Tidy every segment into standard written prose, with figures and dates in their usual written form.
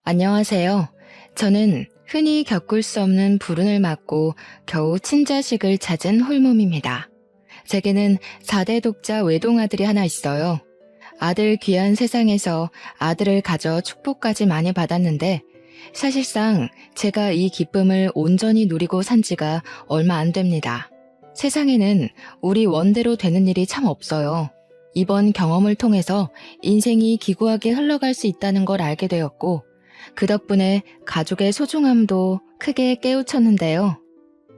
안녕하세요. 저는 흔히 겪을 수 없는 불운을 맞고 겨우 친자식을 찾은 홀몸입니다. 제게는 4대 독자 외동아들이 하나 있어요. 아들 귀한 세상에서 아들을 가져 축복까지 많이 받았는데 사실상 제가 이 기쁨을 온전히 누리고 산 지가 얼마 안 됩니다. 세상에는 우리 원대로 되는 일이 참 없어요. 이번 경험을 통해서 인생이 기구하게 흘러갈 수 있다는 걸 알게 되었고 그 덕분에 가족의 소중함도 크게 깨우쳤는데요.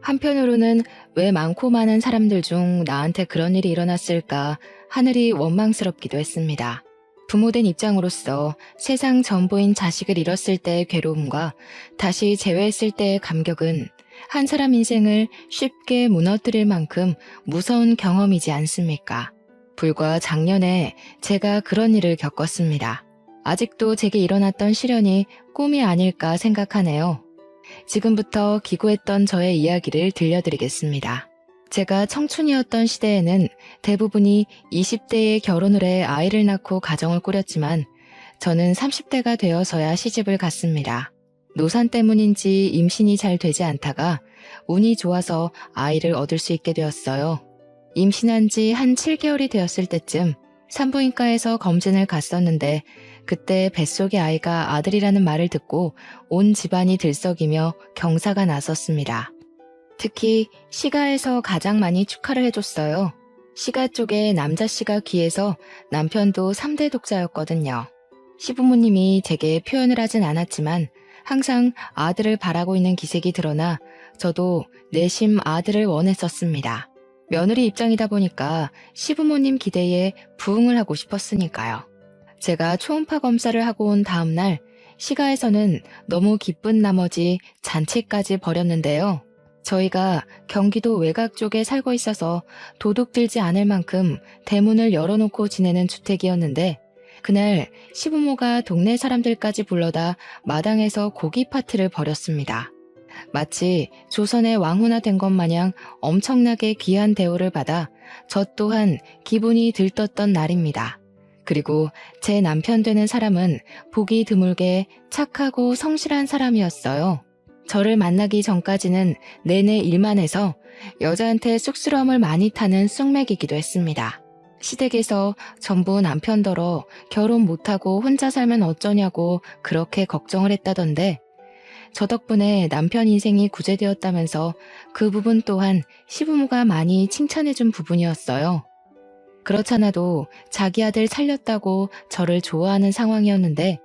한편으로는 왜 많고 많은 사람들 중 나한테 그런 일이 일어났을까 하늘이 원망스럽기도 했습니다. 부모된 입장으로서 세상 전부인 자식을 잃었을 때의 괴로움과 다시 재회했을 때의 감격은 한 사람 인생을 쉽게 무너뜨릴 만큼 무서운 경험이지 않습니까? 불과 작년에 제가 그런 일을 겪었습니다. 아직도 제게 일어났던 시련이 꿈이 아닐까 생각하네요. 지금부터 기구했던 저의 이야기를 들려드리겠습니다. 제가 청춘이었던 시대에는 대부분이 20대에 결혼을 해 아이를 낳고 가정을 꾸렸지만 저는 30대가 되어서야 시집을 갔습니다. 노산 때문인지 임신이 잘 되지 않다가 운이 좋아서 아이를 얻을 수 있게 되었어요. 임신한 지 한 7개월이 되었을 때쯤 산부인과에서 검진을 갔었는데 그때 뱃속의 아이가 아들이라는 말을 듣고 온 집안이 들썩이며 경사가 나섰습니다. 특히 시가에서 가장 많이 축하를 해줬어요. 시가 쪽에 남자씨가 귀해서 남편도 3대 독자였거든요. 시부모님이 제게 표현을 하진 않았지만 항상 아들을 바라고 있는 기색이 드러나 저도 내심 아들을 원했었습니다. 며느리 입장이다 보니까 시부모님 기대에 부응을 하고 싶었으니까요. 제가 초음파 검사를 하고 온 다음 날 시가에서는 너무 기쁜 나머지 잔치까지 벌였는데요. 저희가 경기도 외곽 쪽에 살고 있어서 도둑 들지 않을 만큼 대문을 열어놓고 지내는 주택이었는데 그날 시부모가 동네 사람들까지 불러다 마당에서 고기 파티를 벌였습니다. 마치 조선의 왕후나 된 것 마냥 엄청나게 귀한 대우를 받아 저 또한 기분이 들떴던 날입니다. 그리고 제 남편 되는 사람은 보기 드물게 착하고 성실한 사람이었어요. 저를 만나기 전까지는 내내 일만 해서 여자한테 쑥스러움을 많이 타는 쑥맥이기도 했습니다. 시댁에서 전부 남편더러 결혼 못하고 혼자 살면 어쩌냐고 그렇게 걱정을 했다던데 저 덕분에 남편 인생이 구제되었다면서 그 부분 또한 시부모가 많이 칭찬해준 부분이었어요. 그렇잖아도 자기 아들 살렸다고 저를 좋아하는 상황이었는데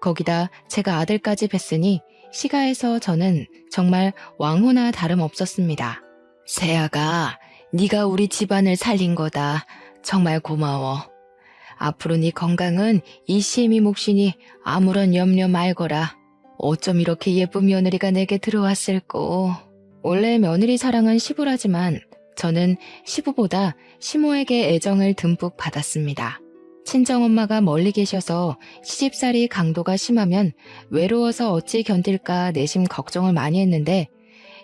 거기다 제가 아들까지 뵀으니 시가에서 저는 정말 왕후나 다름없었습니다. 세아가 네가 우리 집안을 살린 거다. 정말 고마워. 앞으로 네 건강은 이시엠이 몫이니 아무런 염려 말거라. 어쩜 이렇게 예쁜 며느리가 내게 들어왔을꼬. 원래 며느리 사랑은 시부라지만 저는 시부보다 시모에게 애정을 듬뿍 받았습니다. 친정엄마가 멀리 계셔서 시집살이 강도가 심하면 외로워서 어찌 견딜까 내심 걱정을 많이 했는데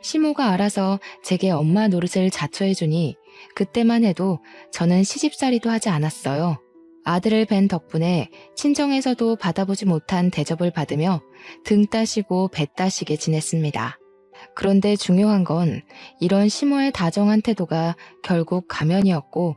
시모가 알아서 제게 엄마 노릇을 자처해주니 그때만 해도 저는 시집살이도 하지 않았어요. 아들을 뵌 덕분에 친정에서도 받아보지 못한 대접을 받으며 등 따시고 배 따시게 지냈습니다. 그런데 중요한 건 이런 시모의 다정한 태도가 결국 가면이었고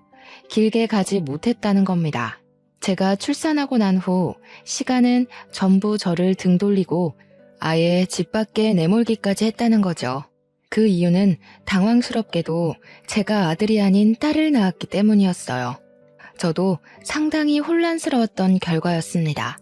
길게 가지 못했다는 겁니다. 제가 출산하고 난 후 시간은 전부 저를 등 돌리고 아예 집 밖에 내몰기까지 했다는 거죠. 그 이유는 당황스럽게도 제가 아들이 아닌 딸을 낳았기 때문이었어요. 저도 상당히 혼란스러웠던 결과였습니다.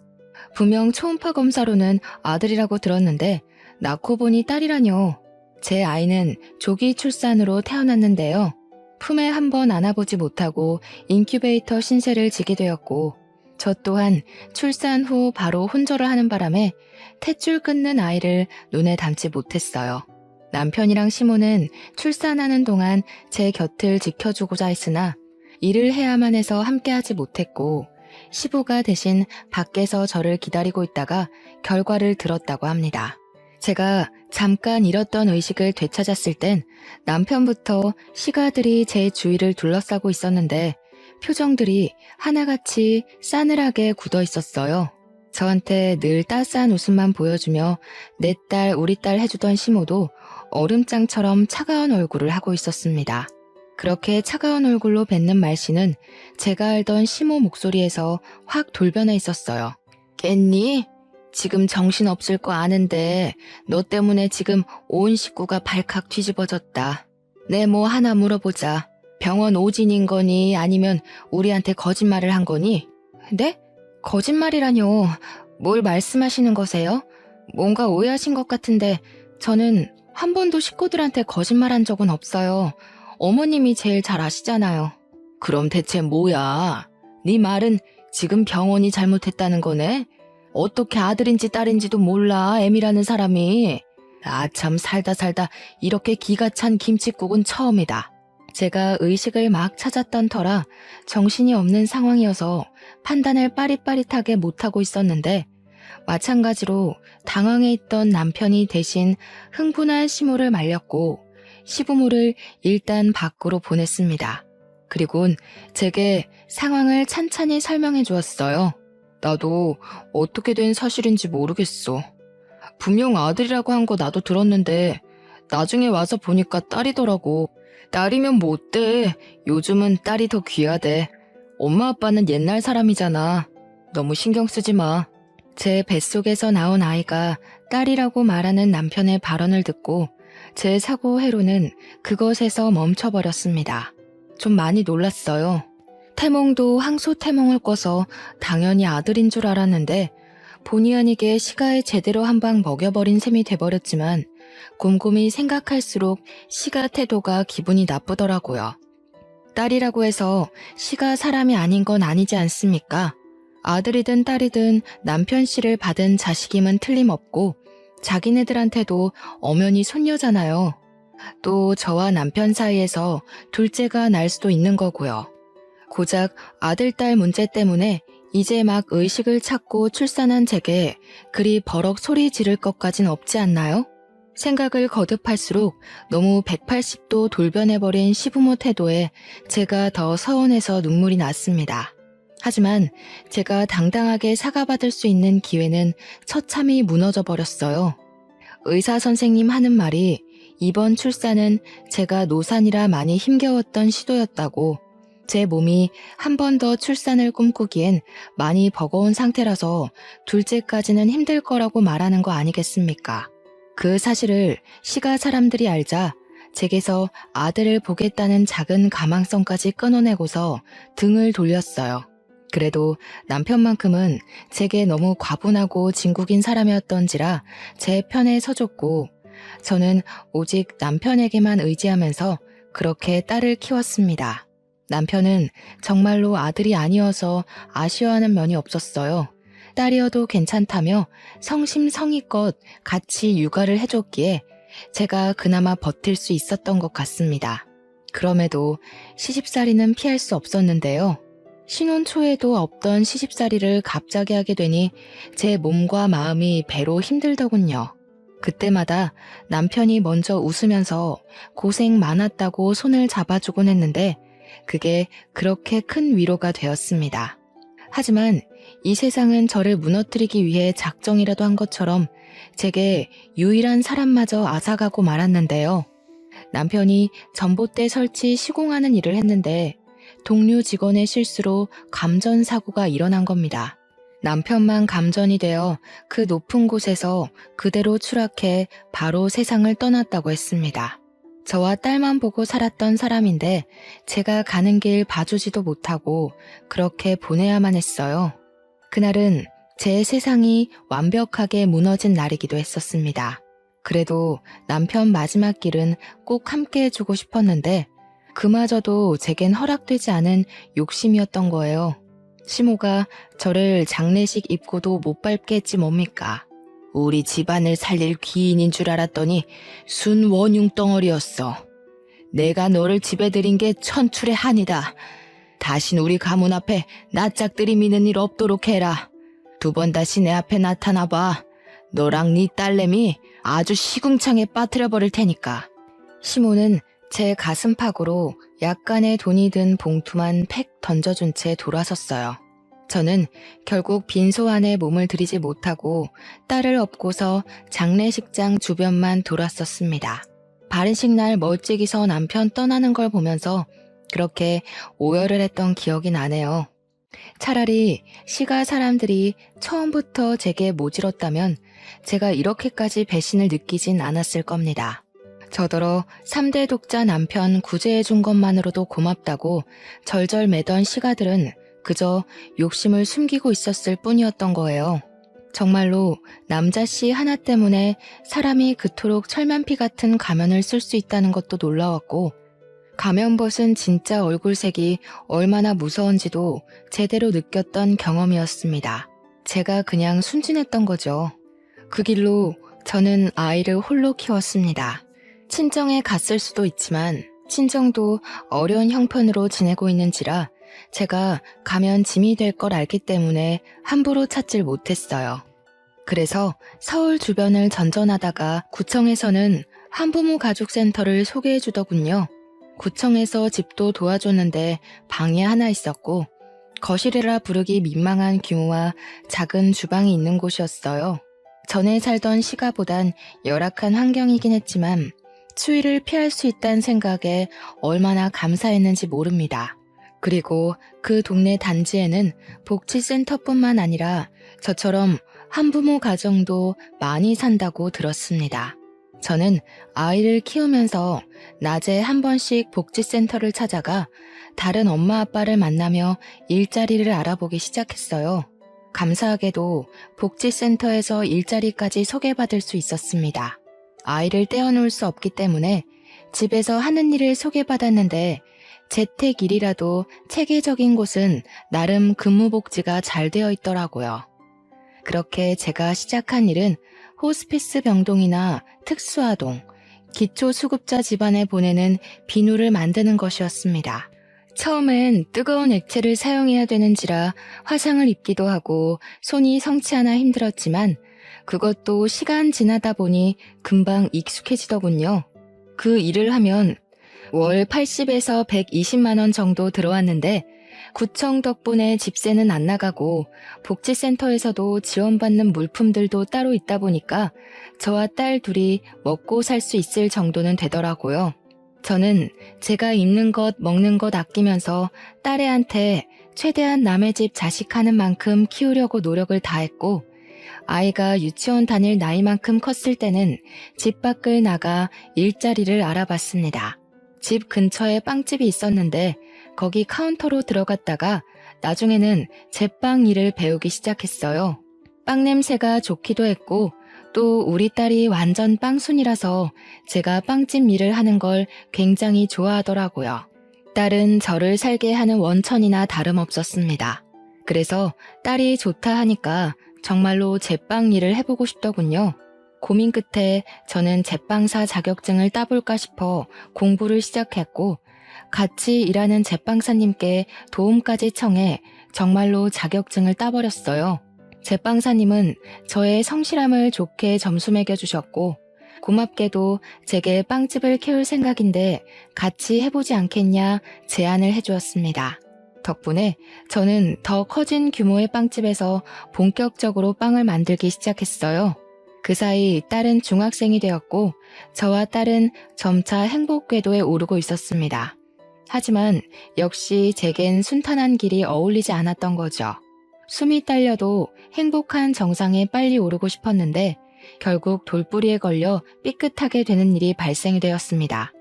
분명 초음파 검사로는 아들이라고 들었는데 낳고 보니 딸이라뇨. 제 아이는 조기 출산으로 태어났는데요. 품에 한 번 안아보지 못하고 인큐베이터 신세를 지게 되었고 저 또한 출산 후 바로 혼절을 하는 바람에 탯줄 끊는 아이를 눈에 담지 못했어요. 남편이랑 시모는 출산하는 동안 제 곁을 지켜주고자 했으나 일을 해야만 해서 함께하지 못했고 시부가 대신 밖에서 저를 기다리고 있다가 결과를 들었다고 합니다. 제가 잠깐 잃었던 의식을 되찾았을 땐 남편부터 시가들이 제 주위를 둘러싸고 있었는데 표정들이 하나같이 싸늘하게 굳어 있었어요. 저한테 늘 따스한 웃음만 보여주며 내 딸, 우리 딸 해주던 시모도 얼음장처럼 차가운 얼굴을 하고 있었습니다. 그렇게 차가운 얼굴로 뱉는 말씨는 제가 알던 시모 목소리에서 확 돌변해 있었어요. 깼니? 지금 정신없을 거 아는데 너 때문에 지금 온 식구가 발칵 뒤집어졌다. 내 뭐 하나 물어보자. 병원 오진인 거니 아니면 우리한테 거짓말을 한 거니? 네? 거짓말이라뇨. 뭘 말씀하시는 거세요? 뭔가 오해하신 것 같은데 저는 한 번도 식구들한테 거짓말한 적은 없어요. 어머님이 제일 잘 아시잖아요. 그럼 대체 뭐야? 네 말은 지금 병원이 잘못했다는 거네? 어떻게 아들인지 딸인지도 몰라, 애미라는 사람이. 아, 참 살다 이렇게 기가 찬 김칫국은 처음이다. 제가 의식을 막 찾았던 터라 정신이 없는 상황이어서 판단을 빠릿빠릿하게 못하고 있었는데 마찬가지로 당황해 있던 남편이 대신 흥분한 시모를 말렸고 시부모를 일단 밖으로 보냈습니다. 그리곤 제게 상황을 찬찬히 설명해 주었어요. 나도 어떻게 된 사실인지 모르겠어. 분명 아들이라고 한 거 나도 들었는데 나중에 와서 보니까 딸이더라고. 딸이면 뭐 어때? 요즘은 딸이 더 귀하대. 엄마 아빠는 옛날 사람이잖아. 너무 신경 쓰지 마. 제 뱃속에서 나온 아이가 딸이라고 말하는 남편의 발언을 듣고 제 사고 회로는 그것에서 멈춰버렸습니다. 좀 많이 놀랐어요. 태몽도 항소 태몽을 꿔서 당연히 아들인 줄 알았는데 본의 아니게 시가에 제대로 한 방 먹여버린 셈이 돼버렸지만 곰곰이 생각할수록 시가 태도가 기분이 나쁘더라고요. 딸이라고 해서 시가 사람이 아닌 건 아니지 않습니까? 아들이든 딸이든 남편 씨를 받은 자식임은 틀림없고 자기네들한테도 엄연히 손녀잖아요. 또 저와 남편 사이에서 둘째가 날 수도 있는 거고요. 고작 아들, 딸 문제 때문에 이제 막 의식을 찾고 출산한 제게 그리 버럭 소리 지를 것까진 없지 않나요? 생각을 거듭할수록 너무 180도 돌변해버린 시부모 태도에 제가 더 서운해서 눈물이 났습니다. 하지만 제가 당당하게 사과받을 수 있는 기회는 처참히 무너져 버렸어요. 의사 선생님 하는 말이 이번 출산은 제가 노산이라 많이 힘겨웠던 시도였다고, 제 몸이 한 번 더 출산을 꿈꾸기엔 많이 버거운 상태라서 둘째까지는 힘들 거라고 말하는 거 아니겠습니까? 그 사실을 시가 사람들이 알자 제게서 아들을 보겠다는 작은 가망성까지 끊어내고서 등을 돌렸어요. 그래도 남편만큼은 제게 너무 과분하고 진국인 사람이었던지라 제 편에 서줬고 저는 오직 남편에게만 의지하면서 그렇게 딸을 키웠습니다. 남편은 정말로 아들이 아니어서 아쉬워하는 면이 없었어요. 딸이어도 괜찮다며 성심성의껏 같이 육아를 해줬기에 제가 그나마 버틸 수 있었던 것 같습니다. 그럼에도 시집살이는 피할 수 없었는데요. 신혼 초에도 없던 시집살이를 갑자기 하게 되니 제 몸과 마음이 배로 힘들더군요. 그때마다 남편이 먼저 웃으면서 고생 많았다고 손을 잡아주곤 했는데 그게 그렇게 큰 위로가 되었습니다. 하지만 이 세상은 저를 무너뜨리기 위해 작정이라도 한 것처럼 제게 유일한 사람마저 앗아가고 말았는데요. 남편이 전봇대 설치 시공하는 일을 했는데 동료 직원의 실수로 감전 사고가 일어난 겁니다. 남편만 감전이 되어 그 높은 곳에서 그대로 추락해 바로 세상을 떠났다고 했습니다. 저와 딸만 보고 살았던 사람인데 제가 가는 길 봐주지도 못하고 그렇게 보내야만 했어요. 그날은 제 세상이 완벽하게 무너진 날이기도 했었습니다. 그래도 남편 마지막 길은 꼭 함께 해주고 싶었는데 그마저도 제겐 허락되지 않은 욕심이었던 거예요. 시모가 저를 장례식 입고도 못 밟게 했지 뭡니까? 우리 집안을 살릴 귀인인 줄 알았더니 순 원흉 덩어리였어. 내가 너를 집에 들인 게 천출의 한이다. 다신 우리 가문 앞에 낯짝 들이미는 일 없도록 해라. 2번 다시 내 앞에 나타나봐. 너랑 네 딸내미 아주 시궁창에 빠뜨려 버릴 테니까. 시모는 제 가슴팍으로 약간의 돈이 든 봉투만 팩 던져준 채 돌아섰어요. 저는 결국 빈소 안에 몸을 들이지 못하고 딸을 업고서 장례식장 주변만 돌았었습니다. 발인식 날 멀찍이 서 남편 떠나는 걸 보면서 그렇게 오열을 했던 기억이 나네요. 차라리 시가 사람들이 처음부터 제게 모질었다면 제가 이렇게까지 배신을 느끼진 않았을 겁니다. 저더러 3대 독자 남편 구제해준 것만으로도 고맙다고 절절매던 시가들은 그저 욕심을 숨기고 있었을 뿐이었던 거예요. 정말로 남자씨 하나 때문에 사람이 그토록 철면피 같은 가면을 쓸 수 있다는 것도 놀라웠고, 가면 벗은 진짜 얼굴색이 얼마나 무서운지도 제대로 느꼈던 경험이었습니다. 제가 그냥 순진했던 거죠. 그 길로 저는 아이를 홀로 키웠습니다. 친정에 갔을 수도 있지만 친정도 어려운 형편으로 지내고 있는지라 제가 가면 짐이 될 걸 알기 때문에 함부로 찾질 못했어요. 그래서 서울 주변을 전전하다가 구청에서는 한부모 가족센터를 소개해 주더군요. 구청에서 집도 도와줬는데 방이 하나 있었고 거실이라 부르기 민망한 규모와 작은 주방이 있는 곳이었어요. 전에 살던 시가보단 열악한 환경이긴 했지만 추위를 피할 수 있다는 생각에 얼마나 감사했는지 모릅니다. 그리고 그 동네 단지에는 복지센터뿐만 아니라 저처럼 한부모 가정도 많이 산다고 들었습니다. 저는 아이를 키우면서 낮에 한 번씩 복지센터를 찾아가 다른 엄마 아빠를 만나며 일자리를 알아보기 시작했어요. 감사하게도 복지센터에서 일자리까지 소개받을 수 있었습니다. 아이를 떼어놓을 수 없기 때문에 집에서 하는 일을 소개받았는데 재택일이라도 체계적인 곳은 나름 근무복지가 잘 되어 있더라고요. 그렇게 제가 시작한 일은 호스피스 병동이나 특수아동, 기초수급자 집안에 보내는 비누를 만드는 것이었습니다. 처음엔 뜨거운 액체를 사용해야 되는지라 화상을 입기도 하고 손이 성취하나 힘들었지만 그것도 시간 지나다 보니 금방 익숙해지더군요. 그 일을 하면 월 80에서 120만 원 정도 들어왔는데 구청 덕분에 집세는 안 나가고 복지센터에서도 지원받는 물품들도 따로 있다 보니까 저와 딸 둘이 먹고 살 수 있을 정도는 되더라고요. 저는 제가 입는 것, 먹는 것 아끼면서 딸애한테 최대한 남의 집 자식하는 만큼 키우려고 노력을 다했고 아이가 유치원 다닐 나이만큼 컸을 때는 집 밖을 나가 일자리를 알아봤습니다. 집 근처에 빵집이 있었는데 거기 카운터로 들어갔다가 나중에는 제빵 일을 배우기 시작했어요. 빵 냄새가 좋기도 했고 또 우리 딸이 완전 빵순이라서 제가 빵집 일을 하는 걸 굉장히 좋아하더라고요. 딸은 저를 살게 하는 원천이나 다름없었습니다. 그래서 딸이 좋다 하니까 정말로 제빵 일을 해보고 싶더군요. 고민 끝에 저는 제빵사 자격증을 따볼까 싶어 공부를 시작했고 같이 일하는 제빵사님께 도움까지 청해 정말로 자격증을 따버렸어요. 제빵사님은 저의 성실함을 좋게 점수 매겨주셨고 고맙게도 제게 빵집을 키울 생각인데 같이 해보지 않겠냐 제안을 해주었습니다. 덕분에 저는 더 커진 규모의 빵집에서 본격적으로 빵을 만들기 시작했어요. 그 사이 딸은 중학생이 되었고 저와 딸은 점차 행복 궤도에 오르고 있었습니다. 하지만 역시 제겐 순탄한 길이 어울리지 않았던 거죠. 숨이 딸려도 행복한 정상에 빨리 오르고 싶었는데 결국 돌부리에 걸려 삐끗하게 되는 일이 발생이 되었습니다.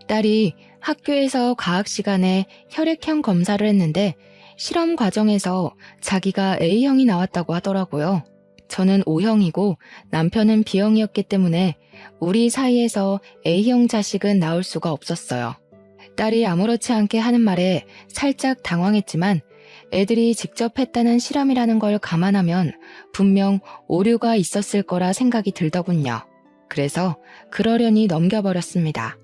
딸이 학교에서 과학 시간에 혈액형 검사를 했는데 실험 과정에서 자기가 A형이 나왔다고 하더라고요. 저는 O형이고 남편은 B형이었기 때문에 우리 사이에서 A형 자식은 나올 수가 없었어요. 딸이 아무렇지 않게 하는 말에 살짝 당황했지만 애들이 직접 했다는 실험이라는 걸 감안하면 분명 오류가 있었을 거라 생각이 들더군요. 그래서 그러려니 넘겨버렸습니다.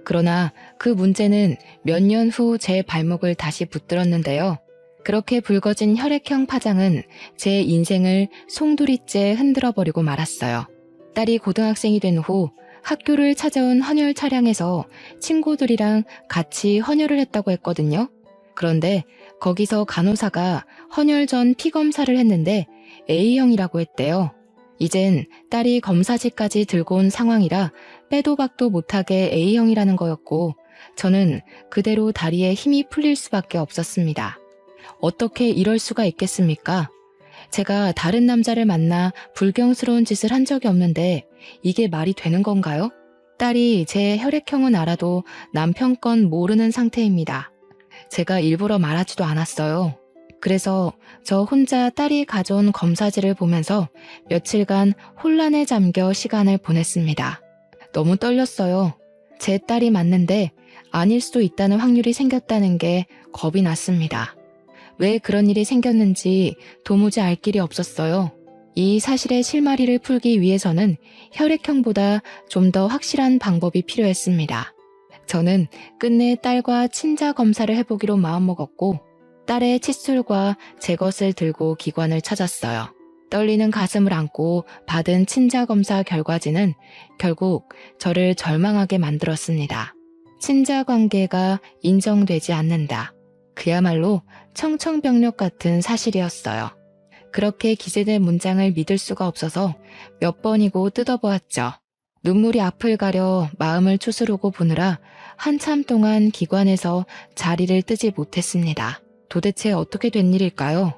그러나 그 문제는 몇 년 후 제 발목을 다시 붙들었는데요. 그렇게 불거진 혈액형 파장은 제 인생을 송두리째 흔들어버리고 말았어요. 딸이 고등학생이 된 후 학교를 찾아온 헌혈 차량에서 친구들이랑 같이 헌혈을 했다고 했거든요. 그런데 거기서 간호사가 헌혈 전 피 검사를 했는데 A형이라고 했대요. 이젠 딸이 검사지까지 들고 온 상황이라 빼도 박도 못하게 A형이라는 거였고 저는 그대로 다리에 힘이 풀릴 수밖에 없었습니다. 어떻게 이럴 수가 있겠습니까? 제가 다른 남자를 만나 불경스러운 짓을 한 적이 없는데 이게 말이 되는 건가요? 딸이 제 혈액형은 알아도 남편 건 모르는 상태입니다. 제가 일부러 말하지도 않았어요. 그래서 저 혼자 딸이 가져온 검사지를 보면서 며칠간 혼란에 잠겨 시간을 보냈습니다. 너무 떨렸어요. 제 딸이 맞는데 아닐 수도 있다는 확률이 생겼다는 게 겁이 났습니다. 왜 그런 일이 생겼는지 도무지 알 길이 없었어요. 이 사실의 실마리를 풀기 위해서는 혈액형보다 좀 더 확실한 방법이 필요했습니다. 저는 끝내 딸과 친자 검사를 해보기로 마음먹었고 딸의 칫솔과 제 것을 들고 기관을 찾았어요. 떨리는 가슴을 안고 받은 친자 검사 결과지는 결국 저를 절망하게 만들었습니다. 친자 관계가 인정되지 않는다. 그야말로 청천벽력 같은 사실이었어요. 그렇게 기재된 문장을 믿을 수가 없어서 몇 번이고 뜯어보았죠. 눈물이 앞을 가려 마음을 추스르고 보느라 한참 동안 기관에서 자리를 뜨지 못했습니다. 도대체 어떻게 된 일일까요?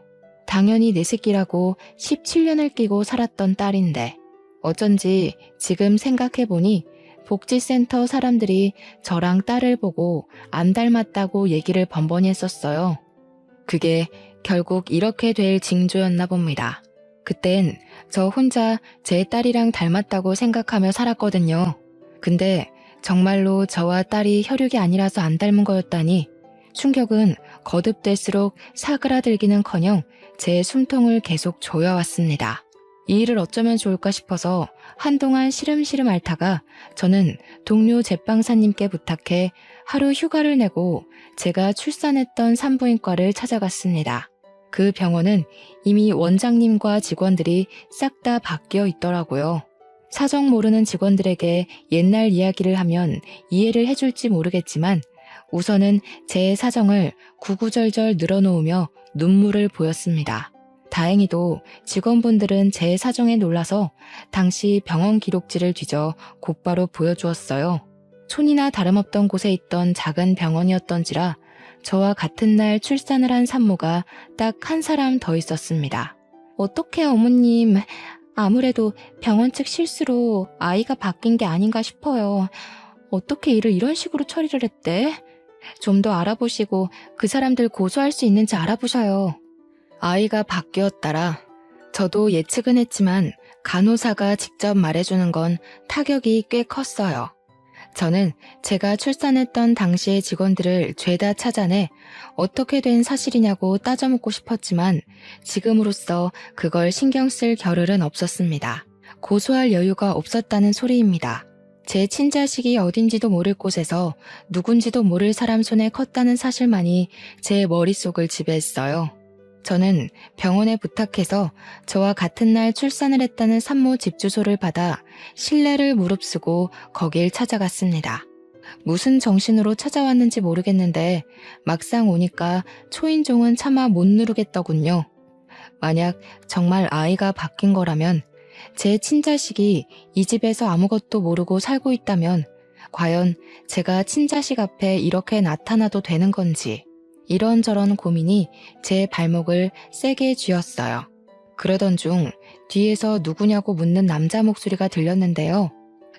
당연히 내 새끼라고 17년을 끼고 살았던 딸인데 어쩐지 지금 생각해보니 복지센터 사람들이 저랑 딸을 보고 안 닮았다고 얘기를 번번이 했었어요. 그게 결국 이렇게 될 징조였나 봅니다. 그땐 저 혼자 제 딸이랑 닮았다고 생각하며 살았거든요. 근데 정말로 저와 딸이 혈육이 아니라서 안 닮은 거였다니 충격은 거듭될수록 사그라들기는커녕 제 숨통을 계속 조여왔습니다. 이 일을 어쩌면 좋을까 싶어서 한동안 시름시름 앓다가 저는 동료 제빵사님께 부탁해 하루 휴가를 내고 제가 출산했던 산부인과를 찾아갔습니다. 그 병원은 이미 원장님과 직원들이 싹 다 바뀌어 있더라고요. 사정 모르는 직원들에게 옛날 이야기를 하면 이해를 해줄지 모르겠지만 우선은 제 사정을 구구절절 늘어놓으며 눈물을 보였습니다. 다행히도 직원분들은 제 사정에 놀라서 당시 병원 기록지를 뒤져 곧바로 보여주었어요. 촌이나 다름없던 곳에 있던 작은 병원이었던지라 저와 같은 날 출산을 한 산모가 딱 한 사람 더 있었습니다. 어떡해 어머님, 아무래도 병원 측 실수로 아이가 바뀐 게 아닌가 싶어요. 어떻게 일을 이런 식으로 처리를 했대? 좀 더 알아보시고 그 사람들 고소할 수 있는지 알아보셔요. 아이가 바뀌었다라. 저도 예측은 했지만 간호사가 직접 말해주는 건 타격이 꽤 컸어요. 저는 제가 출산했던 당시의 직원들을 죄다 찾아내 어떻게 된 사실이냐고 따져묻고 싶었지만 지금으로서 그걸 신경 쓸 겨를은 없었습니다. 고소할 여유가 없었다는 소리입니다. 제 친자식이 어딘지도 모를 곳에서 누군지도 모를 사람 손에 컸다는 사실만이 제 머릿속을 지배했어요. 저는 병원에 부탁해서 저와 같은 날 출산을 했다는 산모 집 주소를 받아 신뢰를 무릅쓰고 거길 찾아갔습니다. 무슨 정신으로 찾아왔는지 모르겠는데 막상 오니까 초인종은 차마 못 누르겠더군요. 만약 정말 아이가 바뀐 거라면 제 친자식이 이 집에서 아무것도 모르고 살고 있다면 과연 제가 친자식 앞에 이렇게 나타나도 되는 건지 이런저런 고민이 제 발목을 세게 쥐었어요. 그러던 중 뒤에서 누구냐고 묻는 남자 목소리가 들렸는데요.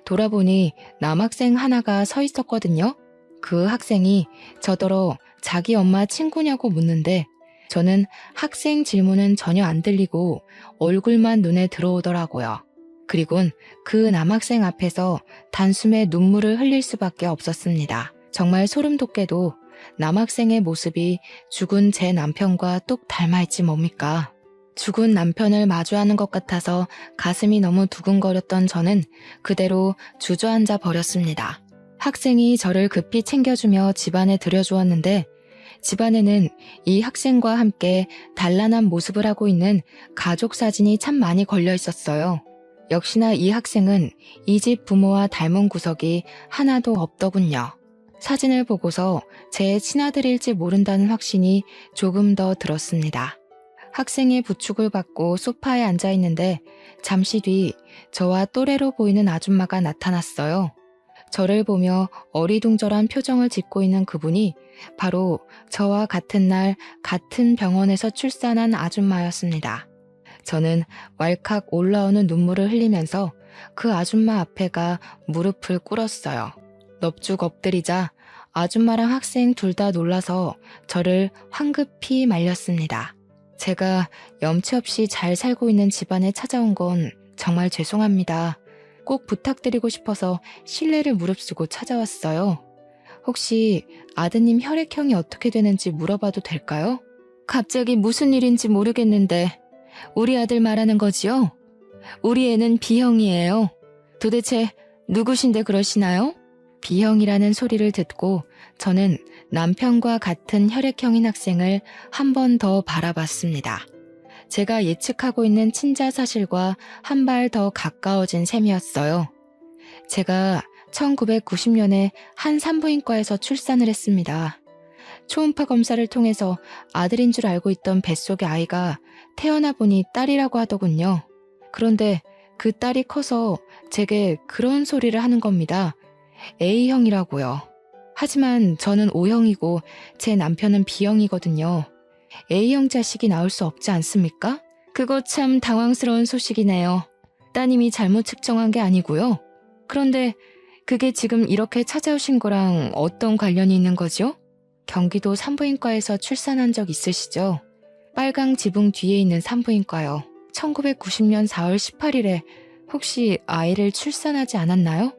돌아보니 남학생 하나가 서 있었거든요. 그 학생이 저더러 자기 엄마 친구냐고 묻는데 저는 학생 질문은 전혀 안 들리고 얼굴만 눈에 들어오더라고요. 그리곤 그 남학생 앞에서 단숨에 눈물을 흘릴 수밖에 없었습니다. 정말 소름 돋게도 남학생의 모습이 죽은 제 남편과 똑 닮아있지 뭡니까? 죽은 남편을 마주하는 것 같아서 가슴이 너무 두근거렸던 저는 그대로 주저앉아 버렸습니다. 학생이 저를 급히 챙겨주며 집안에 들여주었는데 집안에는 이 학생과 함께 단란한 모습을 하고 있는 가족 사진이 참 많이 걸려 있었어요. 역시나 이 학생은 이 집 부모와 닮은 구석이 하나도 없더군요. 사진을 보고서 제 친아들일지 모른다는 확신이 조금 더 들었습니다. 학생의 부축을 받고 소파에 앉아 있는데 잠시 뒤 저와 또래로 보이는 아줌마가 나타났어요. 저를 보며 어리둥절한 표정을 짓고 있는 그분이 바로 저와 같은 날 같은 병원에서 출산한 아줌마였습니다. 저는 왈칵 올라오는 눈물을 흘리면서 그 아줌마 앞에 가 무릎을 꿇었어요. 넙죽 엎드리자 아줌마랑 학생 둘 다 놀라서 저를 황급히 말렸습니다. 제가 염치 없이 잘 살고 있는 집안에 찾아온 건 정말 죄송합니다. 꼭 부탁드리고 싶어서 실례를 무릅쓰고 찾아왔어요. 혹시 아드님 혈액형이 어떻게 되는지 물어봐도 될까요? 갑자기 무슨 일인지 모르겠는데 우리 아들 말하는 거지요? 우리 애는 B형이에요. 도대체 누구신데 그러시나요? B형이라는 소리를 듣고 저는 남편과 같은 혈액형인 학생을 한 번 더 바라봤습니다. 제가 예측하고 있는 친자 사실과 한 발 더 가까워진 셈이었어요. 제가 1990년에 한 산부인과에서 출산을 했습니다. 초음파 검사를 통해서 아들인 줄 알고 있던 뱃속의 아이가 태어나 보니 딸이라고 하더군요. 그런데 그 딸이 커서 제게 그런 소리를 하는 겁니다. A형이라고요. 하지만 저는 O형이고 제 남편은 B형이거든요. A형 자식이 나올 수 없지 않습니까? 그거 참 당황스러운 소식이네요. 따님이 잘못 측정한 게 아니고요. 그런데 그게 지금 이렇게 찾아오신 거랑 어떤 관련이 있는 거죠? 경기도 산부인과에서 출산한 적 있으시죠? 빨강 지붕 뒤에 있는 산부인과요. 1990년 4월 18일에 혹시 아이를 출산하지 않았나요?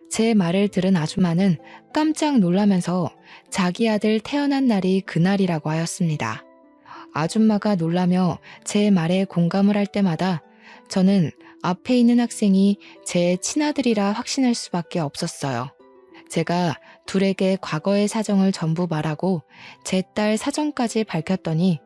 제 말을 들은 아줌마는 깜짝 놀라면서 자기 아들 태어난 날이 그날이라고 하였습니다. 아줌마가 놀라며 제 말에 공감을 할 때마다 저는 앞에 있는 학생이 제 친아들이라 확신할 수밖에 없었어요. 제가 둘에게 과거의 사정을 전부 말하고 제 딸 사정까지 밝혔더니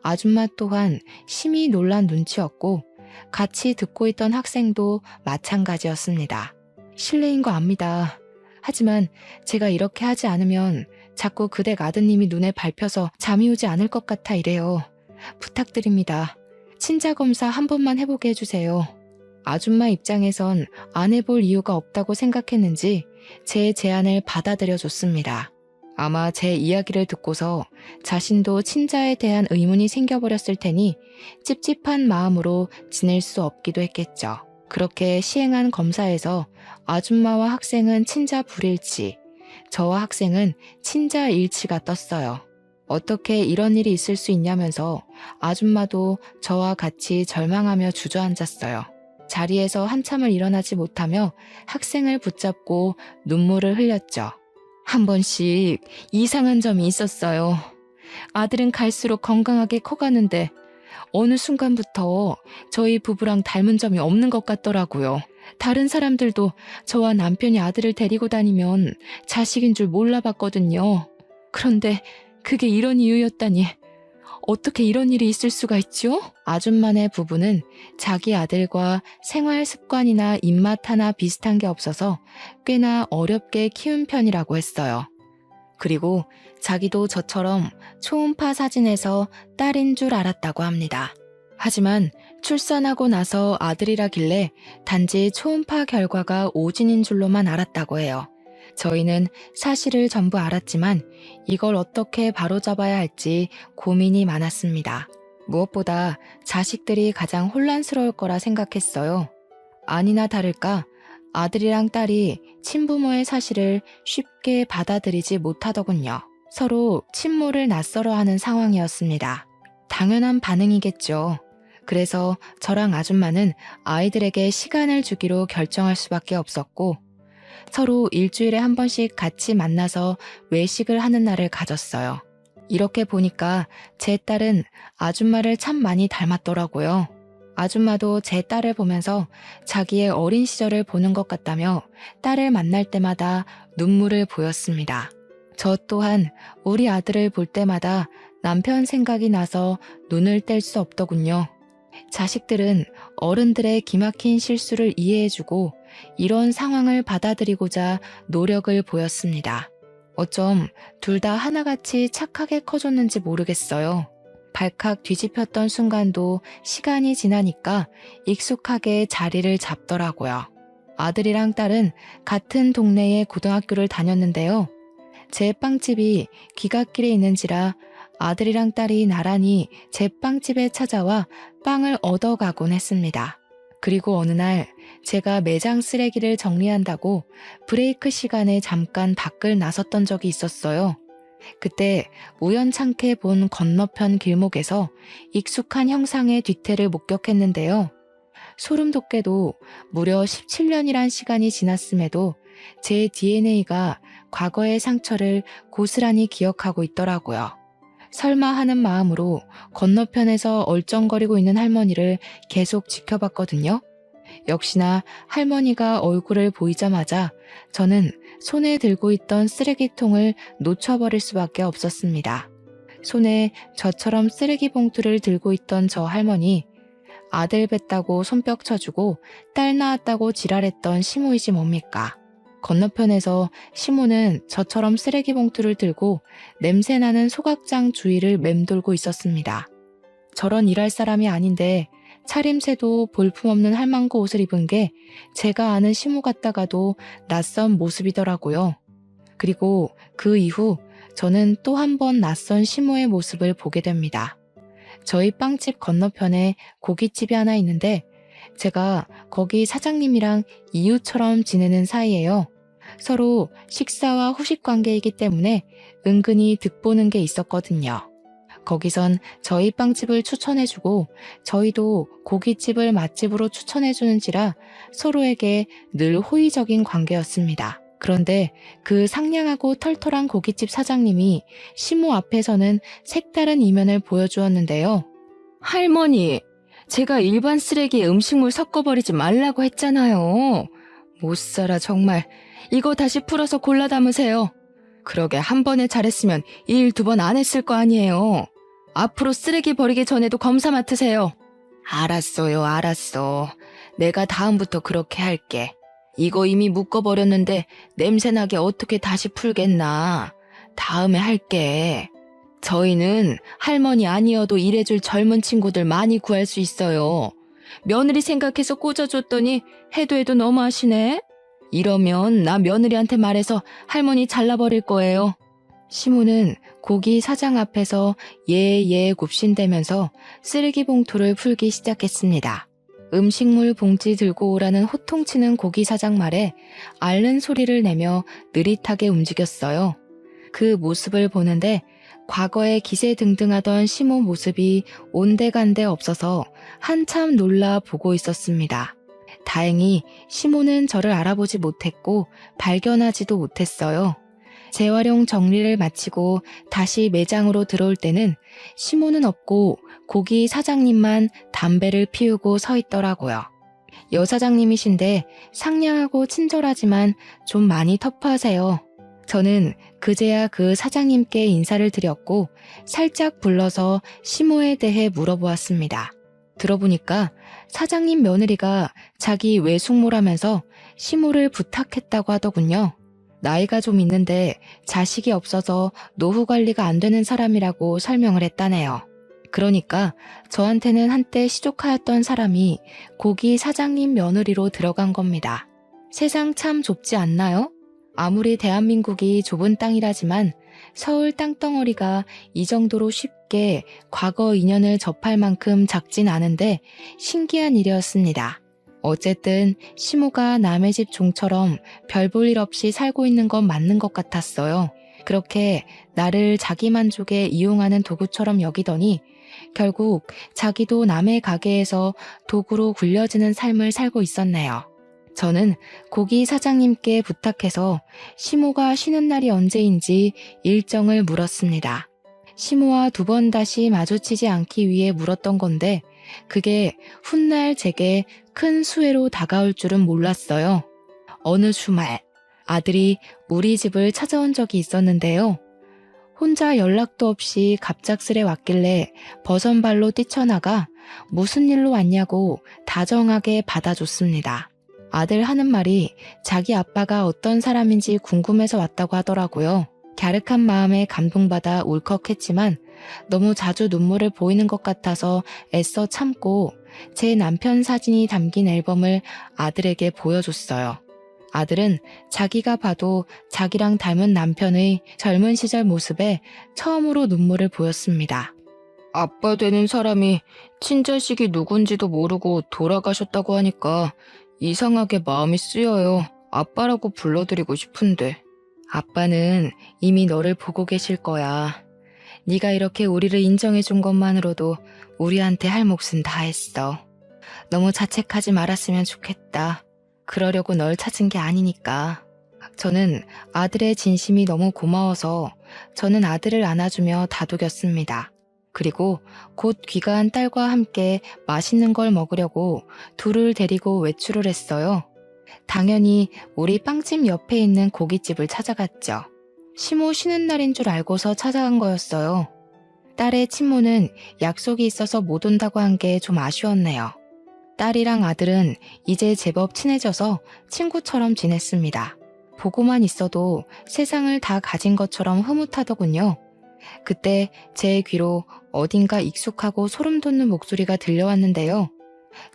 아줌마 또한 심히 놀란 눈치였고 같이 듣고 있던 학생도 마찬가지였습니다. 실례인 거 압니다. 하지만 제가 이렇게 하지 않으면 자꾸 그댁 아드님이 눈에 밟혀서 잠이 오지 않을 것 같아 이래요. 부탁드립니다. 친자 검사 한 번만 해보게 해주세요. 아줌마 입장에선 안 해볼 이유가 없다고 생각했는지 제 제안을 받아들여줬습니다. 아마 제 이야기를 듣고서 자신도 친자에 대한 의문이 생겨버렸을 테니 찝찝한 마음으로 지낼 수 없기도 했겠죠. 그렇게 시행한 검사에서 아줌마와 학생은 친자 불일치, 저와 학생은 친자 일치가 떴어요. 어떻게 이런 일이 있을 수 있냐면서 아줌마도 저와 같이 절망하며 주저앉았어요. 자리에서 한참을 일어나지 못하며 학생을 붙잡고 눈물을 흘렸죠. 한 번씩 이상한 점이 있었어요. 아들은 갈수록 건강하게 커가는데 어느 순간부터 저희 부부랑 닮은 점이 없는 것 같더라고요. 다른 사람들도 저와 남편이 아들을 데리고 다니면 자식인 줄 몰라봤거든요. 그런데 그게 이런 이유였다니 어떻게 이런 일이 있을 수가 있죠? 아줌마네 부부는 자기 아들과 생활 습관이나 입맛 하나 비슷한 게 없어서 꽤나 어렵게 키운 편이라고 했어요. 그리고 자기도 저처럼 초음파 사진에서 딸인 줄 알았다고 합니다. 하지만 출산하고 나서 아들이라길래 단지 초음파 결과가 오진인 줄로만 알았다고 해요. 저희는 사실을 전부 알았지만 이걸 어떻게 바로잡아야 할지 고민이 많았습니다. 무엇보다 자식들이 가장 혼란스러울 거라 생각했어요. 아니나 다를까 아들이랑 딸이 친부모의 사실을 쉽게 받아들이지 못하더군요. 서로 친모를 낯설어하는 상황이었습니다. 당연한 반응이겠죠. 그래서 저랑 아줌마는 아이들에게 시간을 주기로 결정할 수밖에 없었고 서로 일주일에 한 번씩 같이 만나서 외식을 하는 날을 가졌어요. 이렇게 보니까 제 딸은 아줌마를 참 많이 닮았더라고요. 아줌마도 제 딸을 보면서 자기의 어린 시절을 보는 것 같다며 딸을 만날 때마다 눈물을 보였습니다. 저 또한 우리 아들을 볼 때마다 남편 생각이 나서 눈을 뗄 수 없더군요. 자식들은 어른들의 기막힌 실수를 이해해주고 이런 상황을 받아들이고자 노력을 보였습니다. 어쩜 둘 다 하나같이 착하게 커졌는지 모르겠어요. 발칵 뒤집혔던 순간도 시간이 지나니까 익숙하게 자리를 잡더라고요. 아들이랑 딸은 같은 동네의 고등학교를 다녔는데요. 제 빵집이 귀갓길에 있는지라 아들이랑 딸이 나란히 제 빵집에 찾아와 빵을 얻어가곤 했습니다. 그리고 어느 날 제가 매장 쓰레기를 정리한다고 브레이크 시간에 잠깐 밖을 나섰던 적이 있었어요. 그때 우연찮게 본 건너편 길목에서 익숙한 형상의 뒤태를 목격했는데요. 소름 돋게도 무려 17년이란 시간이 지났음에도 제 DNA가 과거의 상처를 고스란히 기억하고 있더라고요. 설마 하는 마음으로 건너편에서 얼쩡거리고 있는 할머니를 계속 지켜봤거든요. 역시나 할머니가 얼굴을 보이자마자 저는 손에 들고 있던 쓰레기통을 놓쳐버릴 수밖에 없었습니다. 손에 저처럼 쓰레기 봉투를 들고 있던 저 할머니, 아들 뵀다고 손뼉 쳐주고 딸 낳았다고 지랄했던 시모이지 뭡니까? 건너편에서 시모는 저처럼 쓰레기 봉투를 들고 냄새나는 소각장 주위를 맴돌고 있었습니다. 저런 일할 사람이 아닌데 차림새도 볼품없는 할망구 옷을 입은 게 제가 아는 시모 같다가도 낯선 모습이더라고요. 그리고 그 이후 저는 또 한 번 낯선 시모의 모습을 보게 됩니다. 저희 빵집 건너편에 고깃집이 하나 있는데 제가 거기 사장님이랑 이웃처럼 지내는 사이예요. 서로 식사와 후식 관계이기 때문에 은근히 득보는 게 있었거든요. 거기선 저희 빵집을 추천해주고 저희도 고깃집을 맛집으로 추천해주는지라 서로에게 늘 호의적인 관계였습니다. 그런데 그 상냥하고 털털한 고깃집 사장님이 시모 앞에서는 색다른 이면을 보여주었는데요. 할머니, 제가 일반 쓰레기에 음식물 섞어버리지 말라고 했잖아요. 못 살아 정말. 이거 다시 풀어서 골라 담으세요. 그러게 한 번에 잘했으면 일 두 번 안 했을 거 아니에요. 앞으로 쓰레기 버리기 전에도 검사 맡으세요. 알았어요, 알았어. 내가 다음부터 그렇게 할게. 이거 이미 묶어버렸는데 냄새나게 어떻게 다시 풀겠나. 다음에 할게. 저희는 할머니 아니어도 일해줄 젊은 친구들 많이 구할 수 있어요. 며느리 생각해서 꽂아줬더니 해도 너무하시네. 이러면 나 며느리한테 말해서 할머니 잘라버릴 거예요. 시모는 고기 사장 앞에서 예 굽신대면서 쓰레기 봉투를 풀기 시작했습니다. 음식물 봉지 들고 오라는 호통치는 고기 사장 말에 앓는 소리를 내며 느릿하게 움직였어요. 그 모습을 보는데 과거에 기세등등하던 시모 모습이 온데간데 없어서 한참 놀라 보고 있었습니다. 다행히 시모는 저를 알아보지 못했고 발견하지도 못했어요. 재활용 정리를 마치고 다시 매장으로 들어올 때는 시모는 없고 고기 사장님만 담배를 피우고 서 있더라고요. 여사장님이신데 상냥하고 친절하지만 좀 많이 터프하세요. 저는 그제야 그 사장님께 인사를 드렸고 살짝 불러서 시모에 대해 물어보았습니다. 들어보니까 사장님 며느리가 자기 외숙모라면서 시모를 부탁했다고 하더군요. 나이가 좀 있는데 자식이 없어서 노후 관리가 안 되는 사람이라고 설명을 했다네요. 그러니까 저한테는 한때 시족하였던 사람이 고기 사장님 며느리로 들어간 겁니다. 세상 참 좁지 않나요? 아무리 대한민국이 좁은 땅이라지만 서울 땅덩어리가 이 정도로 쉽게 과거 인연을 접할 만큼 작진 않은데 신기한 일이었습니다. 어쨌든 시모가 남의 집 종처럼 별 볼 일 없이 살고 있는 건 맞는 것 같았어요. 그렇게 나를 자기 만족에 이용하는 도구처럼 여기더니 결국 자기도 남의 가게에서 도구로 굴려지는 삶을 살고 있었네요. 저는 고기 사장님께 부탁해서 시모가 쉬는 날이 언제인지 일정을 물었습니다. 시모와 두 번 다시 마주치지 않기 위해 물었던 건데 그게 훗날 제게 큰 수혜로 다가올 줄은 몰랐어요. 어느 주말 아들이 우리 집을 찾아온 적이 있었는데요. 혼자 연락도 없이 갑작스레 왔길래 버선발로 뛰쳐나가 무슨 일로 왔냐고 다정하게 받아줬습니다. 아들 하는 말이 자기 아빠가 어떤 사람인지 궁금해서 왔다고 하더라고요. 갸륵한 마음에 감동받아 울컥했지만 너무 자주 눈물을 보이는 것 같아서 애써 참고 제 남편 사진이 담긴 앨범을 아들에게 보여줬어요. 아들은 자기가 봐도 자기랑 닮은 남편의 젊은 시절 모습에 처음으로 눈물을 보였습니다. 아빠 되는 사람이 친자식이 누군지도 모르고 돌아가셨다고 하니까 이상하게 마음이 쓰여요. 아빠라고 불러드리고 싶은데. 아빠는 이미 너를 보고 계실 거야. 네가 이렇게 우리를 인정해준 것만으로도 우리한테 할 몫은 다 했어. 너무 자책하지 말았으면 좋겠다. 그러려고 널 찾은 게 아니니까. 저는 아들의 진심이 너무 고마워서 저는 아들을 안아주며 다독였습니다. 그리고 곧 귀가한 딸과 함께 맛있는 걸 먹으려고 둘을 데리고 외출을 했어요. 당연히 우리 빵집 옆에 있는 고깃집을 찾아갔죠. 시모 쉬는 날인 줄 알고서 찾아간 거였어요. 딸의 친모는 약속이 있어서 못 온다고 한 게 좀 아쉬웠네요. 딸이랑 아들은 이제 제법 친해져서 친구처럼 지냈습니다. 보고만 있어도 세상을 다 가진 것처럼 흐뭇하더군요. 그때 제 귀로 어딘가 익숙하고 소름 돋는 목소리가 들려왔는데요.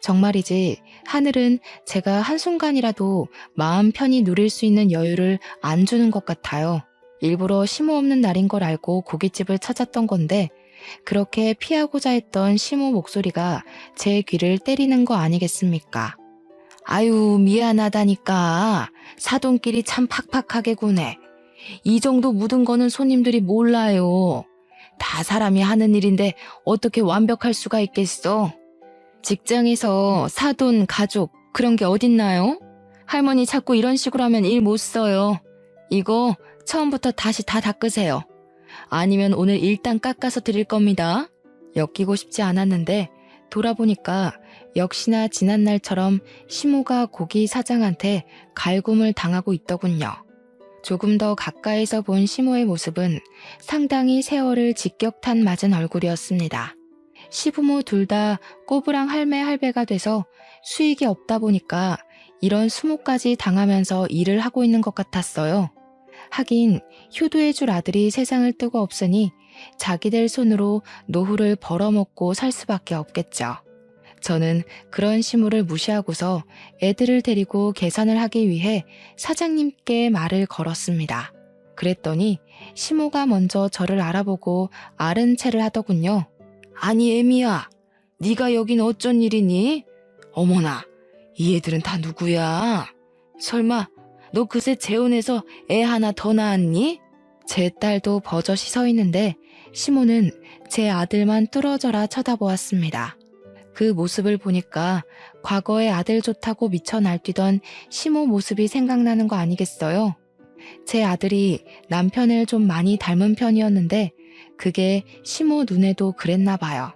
정말이지 하늘은 제가 한순간이라도 마음 편히 누릴 수 있는 여유를 안 주는 것 같아요. 일부러 시모 없는 날인 걸 알고 고깃집을 찾았던 건데 그렇게 피하고자 했던 시모 목소리가 제 귀를 때리는 거 아니겠습니까? 아유, 미안하다니까. 사돈끼리 참 팍팍하게 구네. 이 정도 묻은 거는 손님들이 몰라요. 다 사람이 하는 일인데 어떻게 완벽할 수가 있겠어? 직장에서 사돈, 가족 그런 게 어딨나요? 할머니 자꾸 이런 식으로 하면 일 못 써요. 이거 처음부터 다시 다 닦으세요. 아니면 오늘 일단 깎아서 드릴 겁니다. 엮이고 싶지 않았는데 돌아보니까 역시나 지난날처럼 시모가 고기 사장한테 갈굼을 당하고 있더군요. 조금 더 가까이서 본 시모의 모습은 상당히 세월을 직격탄 맞은 얼굴이었습니다. 시부모 둘 다 꼬부랑 할매 할배가 돼서 수익이 없다 보니까 이런 수모까지 당하면서 일을 하고 있는 것 같았어요. 하긴 효도해줄 아들이 세상을 뜨고 없으니 자기들 손으로 노후를 벌어먹고 살 수밖에 없겠죠. 저는 그런 시모를 무시하고서 애들을 데리고 계산을 하기 위해 사장님께 말을 걸었습니다. 그랬더니 시모가 먼저 저를 알아보고 아른 체를 하더군요. 아니 애미야, 네가 여긴 어쩐 일이니? 어머나, 이 애들은 다 누구야? 설마 너 그새 재혼해서 애 하나 더 낳았니? 제 딸도 버젓이 서 있는데 시모는 제 아들만 뚫어져라 쳐다보았습니다. 그 모습을 보니까 과거에 아들 좋다고 미쳐 날뛰던 시모 모습이 생각나는 거 아니겠어요? 제 아들이 남편을 좀 많이 닮은 편이었는데 그게 시모 눈에도 그랬나 봐요.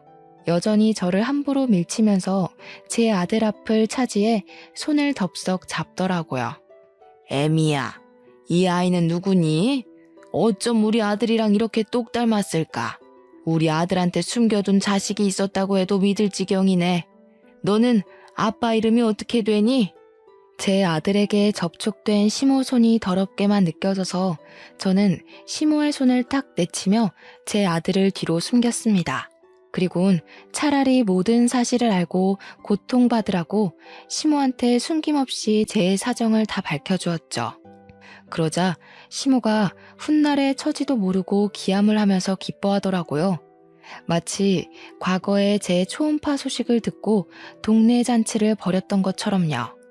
여전히 저를 함부로 밀치면서 제 아들 앞을 차지해 손을 덥석 잡더라고요. 애미야, 이 아이는 누구니? 어쩜 우리 아들이랑 이렇게 똑 닮았을까? 우리 아들한테 숨겨둔 자식이 있었다고 해도 믿을 지경이네. 너는 아빠 이름이 어떻게 되니? 제 아들에게 접촉된 시모 손이 더럽게만 느껴져서 저는 시모의 손을 딱 내치며 제 아들을 뒤로 숨겼습니다. 그리곤 차라리 모든 사실을 알고 고통받으라고 시모한테 숨김없이 제 사정을 다 밝혀주었죠. 그러자 시모가 훗날의 처지도 모르고 기함을 하면서 기뻐하더라고요. 마치 과거에 제 초음파 소식을 듣고 동네 잔치를 벌였던 것처럼요.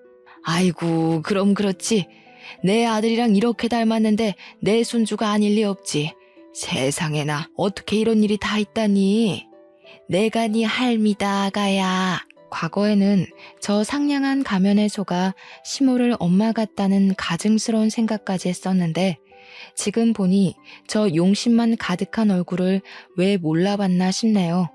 아이고, 그럼 그렇지. 내 아들이랑 이렇게 닮았는데 내 손주가 아닐 리 없지. 세상에나 어떻게 이런 일이 다 있다니. 내가 네 할미다, 아가야. 과거에는 저 상냥한 가면의 소가 시모를 엄마 같다는 가증스러운 생각까지 했었는데 지금 보니 저 용심만 가득한 얼굴을 왜 몰라봤나 싶네요.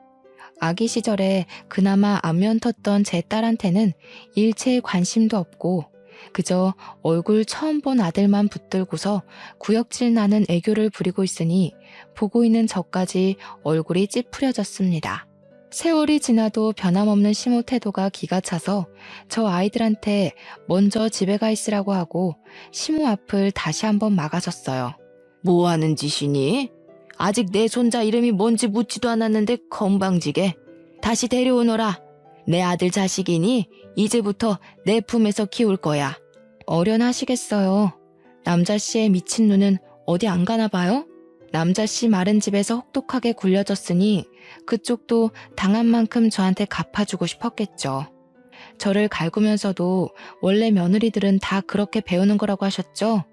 아기 시절에 그나마 안면 텄던 제 딸한테는 일체의 관심도 없고 그저 얼굴 처음 본 아들만 붙들고서 구역질 나는 애교를 부리고 있으니 보고 있는 저까지 얼굴이 찌푸려졌습니다. 세월이 지나도 변함없는 시모 태도가 기가 차서 저 아이들한테 먼저 집에 가 있으라고 하고 시모 앞을 다시 한번 막아섰어요. 뭐 하는 짓이니? 아직 내 손자 이름이 뭔지 묻지도 않았는데 건방지게. 다시 데려오너라. 내 아들 자식이니 이제부터 내 품에서 키울 거야. 어련하시겠어요. 남자씨의 미친 눈은 어디 안 가나 봐요? 남자씨 마른 집에서 혹독하게 굴려졌으니 그쪽도 당한 만큼 저한테 갚아주고 싶었겠죠. 저를 갈구면서도 원래 며느리들은 다 그렇게 배우는 거라고 하셨죠?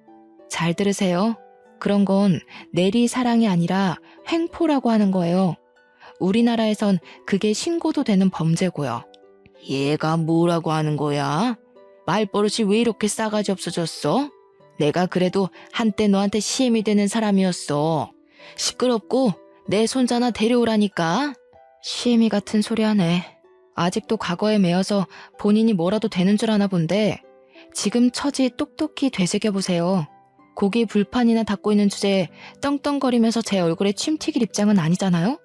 잘 들으세요. 그런 건 내리 사랑이 아니라 횡포라고 하는 거예요. 우리나라에선 그게 신고도 되는 범죄고요. 얘가 뭐라고 하는 거야? 말버릇이 왜 이렇게 싸가지 없어졌어? 내가 그래도 한때 너한테 시엠이 되는 사람이었어. 시끄럽고 내 손자나 데려오라니까. 시엠이 같은 소리 하네. 아직도 과거에 매여서 본인이 뭐라도 되는 줄 아나 본데 지금 처지 똑똑히 되새겨보세요. 고기 불판이나 닦고 있는 주제에 떵떵거리면서 제 얼굴에 침 튀길 입장은 아니잖아요?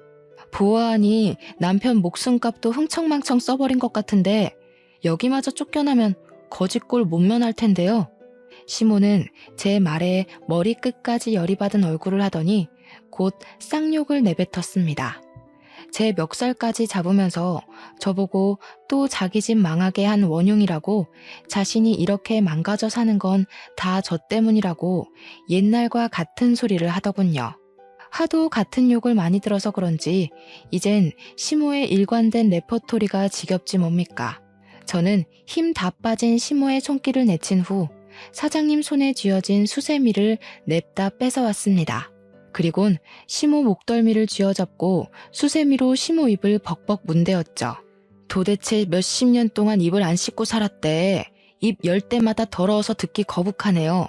보아하니 남편 목숨값도 흥청망청 써버린 것 같은데 여기마저 쫓겨나면 거짓골 못 면할 텐데요. 시모는 제 말에 머리끝까지 열이 받은 얼굴을 하더니 곧 쌍욕을 내뱉었습니다. 제 멱살까지 잡으면서 저보고 또 자기 집 망하게 한 원흉이라고, 자신이 이렇게 망가져 사는 건 다 저 때문이라고 옛날과 같은 소리를 하더군요. 하도 같은 욕을 많이 들어서 그런지 이젠 시모의 일관된 레퍼토리가 지겹지 뭡니까. 저는 힘 다 빠진 시모의 손길을 내친 후 사장님 손에 쥐어진 수세미를 냅다 뺏어왔습니다. 그리곤 시모 목덜미를 쥐어잡고 수세미로 시모 입을 벅벅 문대었죠. 도대체 몇십 년 동안 입을 안 씻고 살았대. 입 열 때마다 더러워서 듣기 거북하네요.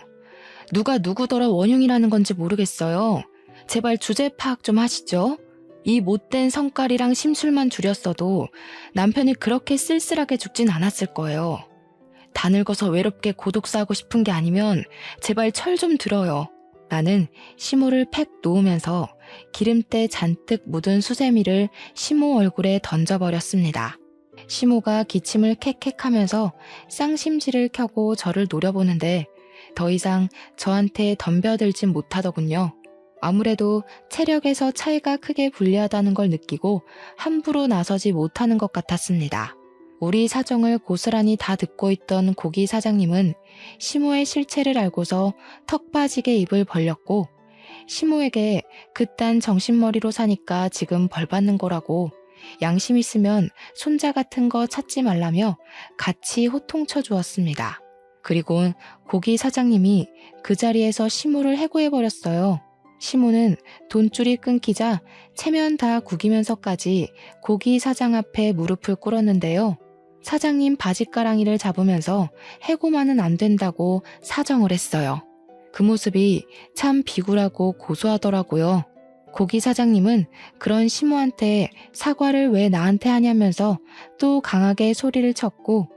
누가 누구더러 원흉이라는 건지 모르겠어요. 제발 주제 파악 좀 하시죠. 이 못된 성깔이랑 심술만 줄였어도 남편이 그렇게 쓸쓸하게 죽진 않았을 거예요. 다 늙어서 외롭게 고독 싸고 싶은 게 아니면 제발 철 좀 들어요. 나는 시모를 팩 놓으면서 기름때 잔뜩 묻은 수세미를 시모 얼굴에 던져버렸습니다. 시모가 기침을 캑캑하면서 쌍심지를 켜고 저를 노려보는데 더 이상 저한테 덤벼들진 못하더군요. 아무래도 체력에서 차이가 크게 불리하다는 걸 느끼고 함부로 나서지 못하는 것 같았습니다. 우리 사정을 고스란히 다 듣고 있던 고기 사장님은 시모의 실체를 알고서 턱 빠지게 입을 벌렸고, 시모에게 그딴 정신머리로 사니까 지금 벌 받는 거라고, 양심 있으면 손자 같은 거 찾지 말라며 같이 호통쳐 주었습니다. 그리고 고기 사장님이 그 자리에서 시모를 해고해버렸어요. 시모는 돈줄이 끊기자 체면 다 구기면서까지 고기 사장 앞에 무릎을 꿇었는데요. 사장님 바지가랑이를 잡으면서 해고만은 안 된다고 사정을 했어요. 그 모습이 참 비굴하고 고소하더라고요. 고기 사장님은 그런 시모한테 사과를 왜 나한테 하냐면서 또 강하게 소리를 쳤고,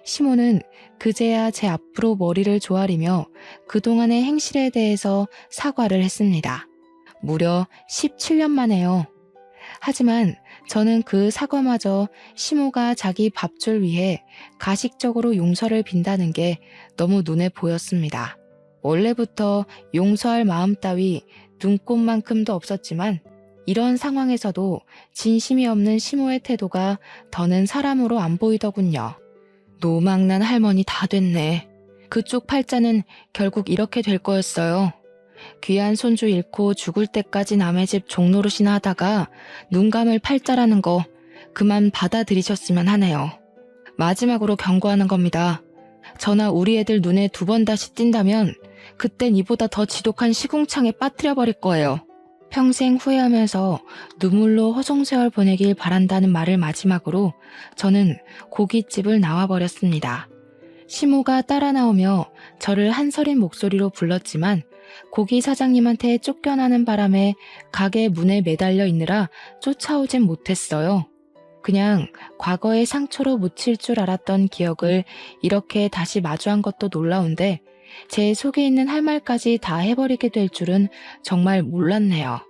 시모는 그제야 제 앞으로 머리를 조아리며 그동안의 행실에 대해서 사과를 했습니다. 무려 17년 만에요. 하지만 저는 그 사과마저 시모가 자기 밥줄 위해 가식적으로 용서를 빈다는 게 너무 눈에 보였습니다. 원래부터 용서할 마음 따위 눈꼽만큼도 없었지만 이런 상황에서도 진심이 없는 시모의 태도가 더는 사람으로 안 보이더군요. 노망난 할머니 다 됐네. 그쪽 팔자는 결국 이렇게 될 거였어요. 귀한 손주 잃고 죽을 때까지 남의 집 종노릇이나 하다가 눈감을 팔자라는 거 그만 받아들이셨으면 하네요. 마지막으로 경고하는 겁니다. 저나 우리 애들 눈에 두 번 다시 띈다면 그땐 이보다 더 지독한 시궁창에 빠뜨려버릴 거예요. 평생 후회하면서 눈물로 허송세월 보내길 바란다는 말을 마지막으로 저는 고깃집을 나와버렸습니다. 시모가 따라 나오며 저를 한서린 목소리로 불렀지만 고기 사장님한테 쫓겨나는 바람에 가게 문에 매달려 있느라 쫓아오진 못했어요. 그냥 과거의 상처로 묻힐 줄 알았던 기억을 이렇게 다시 마주한 것도 놀라운데 제 속에 있는 할 말까지 다 해버리게 될 줄은 정말 몰랐네요.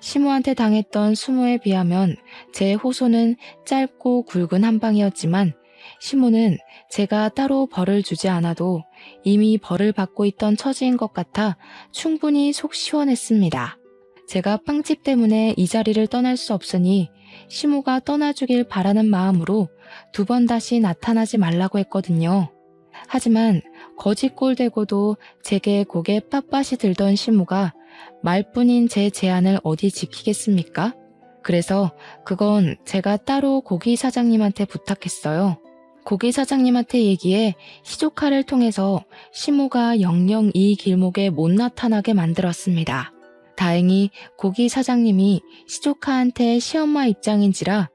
시모한테 당했던 수모에 비하면 제 호소는 짧고 굵은 한 방이었지만 시모는 제가 따로 벌을 주지 않아도 이미 벌을 받고 있던 처지인 것 같아 충분히 속 시원했습니다. 제가 빵집 때문에 이 자리를 떠날 수 없으니 시모가 떠나주길 바라는 마음으로 2번 다시 나타나지 말라고 했거든요. 하지만 거짓골 대고도 제게 고개 빳빳이 들던 시모가 말뿐인 제 제안을 어디 지키겠습니까? 그래서 그건 제가 따로 고기 사장님한테 부탁했어요. 고기 사장님한테 얘기해 시조카를 통해서 시모가 영영 이 길목에 못 나타나게 만들었습니다. 다행히 고기 사장님이 시조카한테 시엄마 입장인지라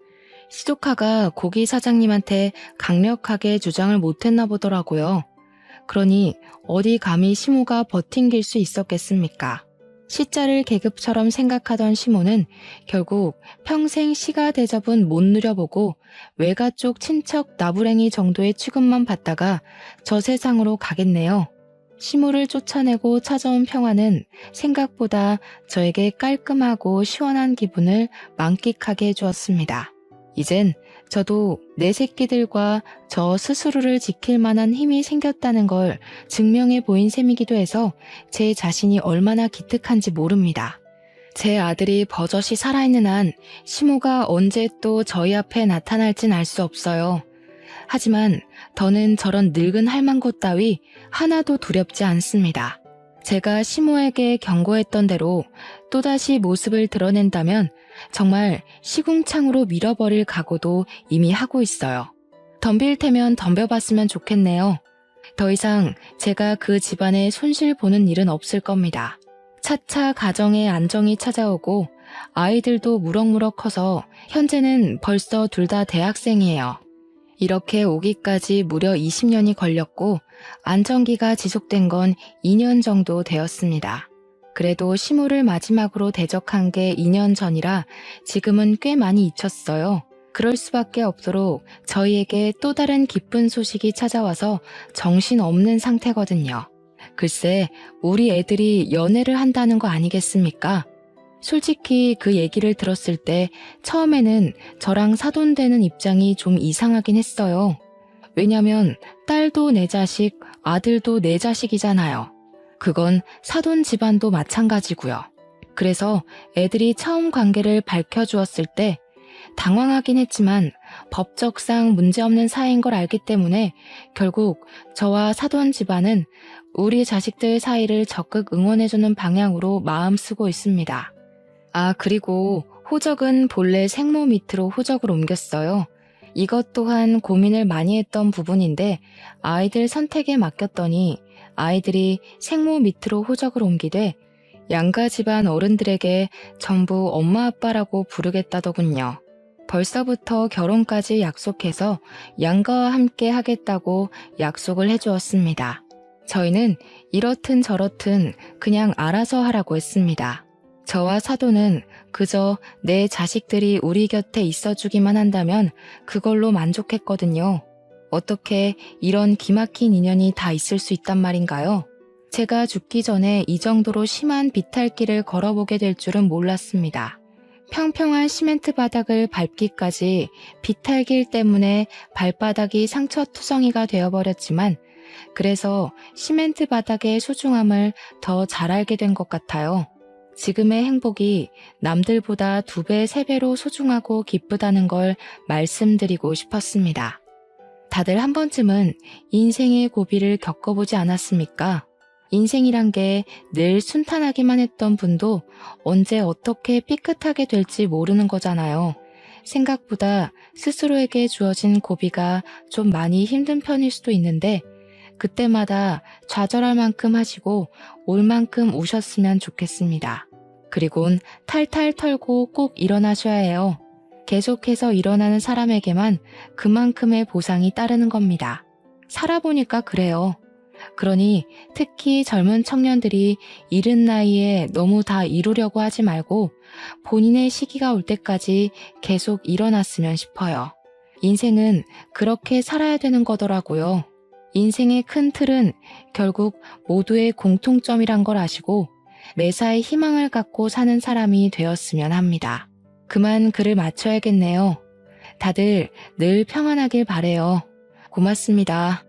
시조카가 고기 사장님한테 강력하게 주장을 못했나 보더라고요. 그러니 어디 감히 시모가 버팅길 수 있었겠습니까? 시자를 계급처럼 생각하던 시모는 결국 평생 시가 대접은 못 누려보고 외가 쪽 친척 나부랭이 정도의 취급만 받다가 저 세상으로 가겠네요. 시모를 쫓아내고 찾아온 평화는 생각보다 저에게 깔끔하고 시원한 기분을 만끽하게 해주었습니다. 이젠 저도 내 새끼들과 저 스스로를 지킬 만한 힘이 생겼다는 걸 증명해 보인 셈이기도 해서 제 자신이 얼마나 기특한지 모릅니다. 제 아들이 버젓이 살아있는 한 시모가 언제 또 저희 앞에 나타날진 알 수 없어요. 하지만 더는 저런 늙은 할망구 따위 하나도 두렵지 않습니다. 제가 시모에게 경고했던 대로 또다시 모습을 드러낸다면 정말 시궁창으로 밀어버릴 각오도 이미 하고 있어요. 덤빌 테면 덤벼봤으면 좋겠네요. 더 이상 제가 그 집안에 손실 보는 일은 없을 겁니다. 차차 가정에 안정이 찾아오고 아이들도 무럭무럭 커서 현재는 벌써 둘 다 대학생이에요. 이렇게 오기까지 무려 20년이 걸렸고 안정기가 지속된 건 2년 정도 되었습니다. 그래도 시모를 마지막으로 대적한 게 2년 전이라 지금은 꽤 많이 잊혔어요. 그럴 수밖에 없도록 저희에게 또 다른 기쁜 소식이 찾아와서 정신없는 상태거든요. 글쎄, 우리 애들이 연애를 한다는 거 아니겠습니까? 솔직히 그 얘기를 들었을 때 처음에는 저랑 사돈되는 입장이 좀 이상하긴 했어요. 왜냐면 딸도 내 자식, 아들도 내 자식이잖아요. 그건 사돈 집안도 마찬가지고요. 그래서 애들이 처음 관계를 밝혀주었을 때 당황하긴 했지만 법적상 문제없는 사이인 걸 알기 때문에 결국 저와 사돈 집안은 우리 자식들 사이를 적극 응원해주는 방향으로 마음 쓰고 있습니다. 아, 그리고 호적은 본래 생모 밑으로 호적을 옮겼어요. 이것 또한 고민을 많이 했던 부분인데 아이들 선택에 맡겼더니 아이들이 생모 밑으로 호적을 옮기되 양가 집안 어른들에게 전부 엄마 아빠라고 부르겠다더군요. 벌써부터 결혼까지 약속해서 양가와 함께 하겠다고 약속을 해주었습니다. 저희는 이렇든 저렇든 그냥 알아서 하라고 했습니다. 저와 사돈은 그저 내 자식들이 우리 곁에 있어주기만 한다면 그걸로 만족했거든요. 어떻게 이런 기막힌 인연이 다 있을 수 있단 말인가요? 제가 죽기 전에 이 정도로 심한 비탈길을 걸어보게 될 줄은 몰랐습니다. 평평한 시멘트 바닥을 밟기까지 비탈길 때문에 발바닥이 상처투성이가 되어버렸지만 그래서 시멘트 바닥의 소중함을 더 잘 알게 된 것 같아요. 지금의 행복이 남들보다 2배, 3배로 소중하고 기쁘다는 걸 말씀드리고 싶었습니다. 다들 한 번쯤은 인생의 고비를 겪어보지 않았습니까? 인생이란 게 늘 순탄하기만 했던 분도 언제 어떻게 삐끗하게 될지 모르는 거잖아요. 생각보다 스스로에게 주어진 고비가 좀 많이 힘든 편일 수도 있는데 그때마다 좌절할 만큼 하시고 올 만큼 우셨으면 좋겠습니다. 그리곤 탈탈 털고 꼭 일어나셔야 해요. 계속해서 일어나는 사람에게만 그만큼의 보상이 따르는 겁니다. 살아보니까 그래요. 그러니 특히 젊은 청년들이 이른 나이에 너무 다 이루려고 하지 말고 본인의 시기가 올 때까지 계속 일어났으면 싶어요. 인생은 그렇게 살아야 되는 거더라고요. 인생의 큰 틀은 결국 모두의 공통점이란 걸 아시고 매사에 희망을 갖고 사는 사람이 되었으면 합니다. 그만 글을 마쳐야겠네요. 다들 늘 평안하길 바래요. 고맙습니다.